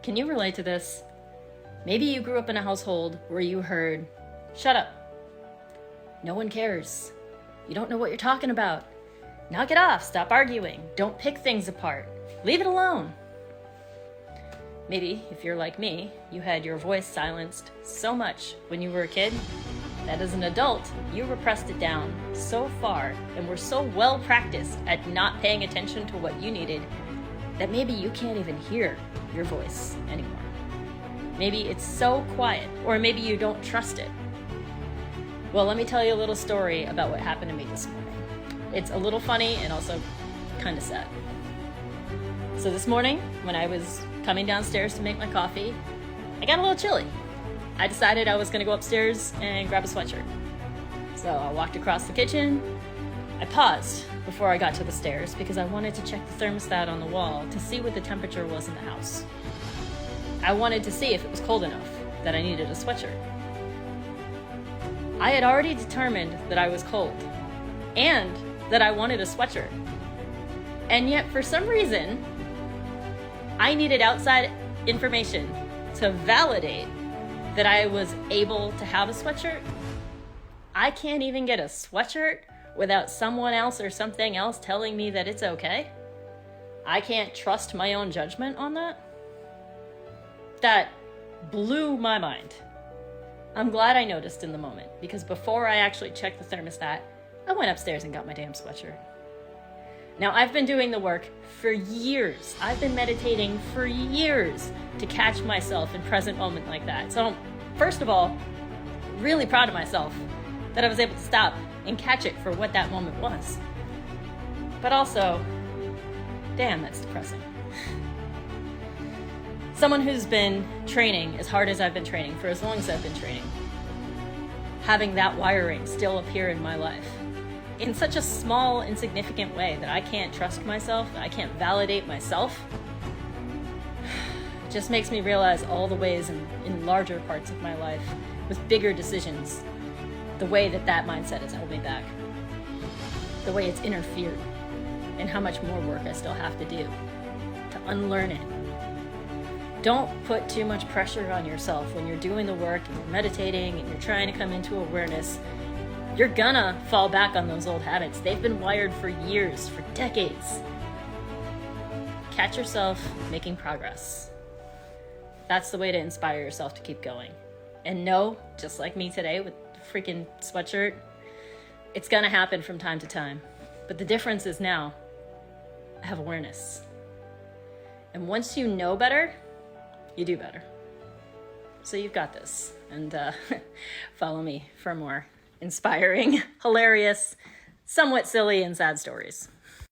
Can you relate to this? Maybe you grew up in a household where you heard, "Shut up. No one cares. You don't know what you're talking about. Knock it off. Stop arguing. Don't pick things apart. Leave it alone." Maybe, if you're like me, you had your voice silenced so much when you were a kid that as an adult, you repressed it down so far and were so well practiced at not paying attention to what you needed that maybe you can't even hear your voice anymore. Maybe it's so quiet, or maybe you don't trust it. Well, let me tell you a little story about what happened to me this morning. It's a little funny and also kind of sad. So this morning, when I was coming downstairs to make my coffee, I got a little chilly. I decided I was going to go upstairs and grab a sweatshirt. So I walked across the kitchen. I paused before I got to the stairs because I wanted to check the thermostat on the wall to see what the temperature was in the house. I wanted to see if it was cold enough that I needed a sweatshirt. I had already determined that I was cold and that I wanted a sweatshirt. And yet, for some reason, I needed outside information to validate that I was able to have a sweatshirt. I can't even get a sweatshirt without someone else or something else telling me that it's okay. I can't trust my own judgment on that. That blew my mind. I'm glad I noticed in the moment, because before I actually checked the thermostat, I went upstairs and got my damn sweatshirt. Now, I've been doing the work for years. I've been meditating for years to catch myself in present moment like that. So, first of all, really proud of myself that I was able to stop and catch it for what that moment was. But also, damn, that's depressing. Someone who's been training as hard as I've been training for as long as I've been training, having that wiring still appear in my life in such a small, insignificant way that I can't trust myself, that I can't validate myself, it just makes me realize all the ways in larger parts of my life with bigger decisions, the way that mindset has held me back, the way it's interfered, and how much more work I still have to do to unlearn it. Don't put too much pressure on yourself when you're doing the work and you're meditating and you're trying to come into awareness. You're gonna fall back on those old habits. They've been wired for years, for decades. Catch yourself making progress. That's the way to inspire yourself to keep going. And know, just like me today with the freaking sweatshirt, it's gonna happen from time to time. But the difference is now, I have awareness. And once you know better, you do better. So you've got this. And follow me for more inspiring, hilarious, somewhat silly, and sad stories.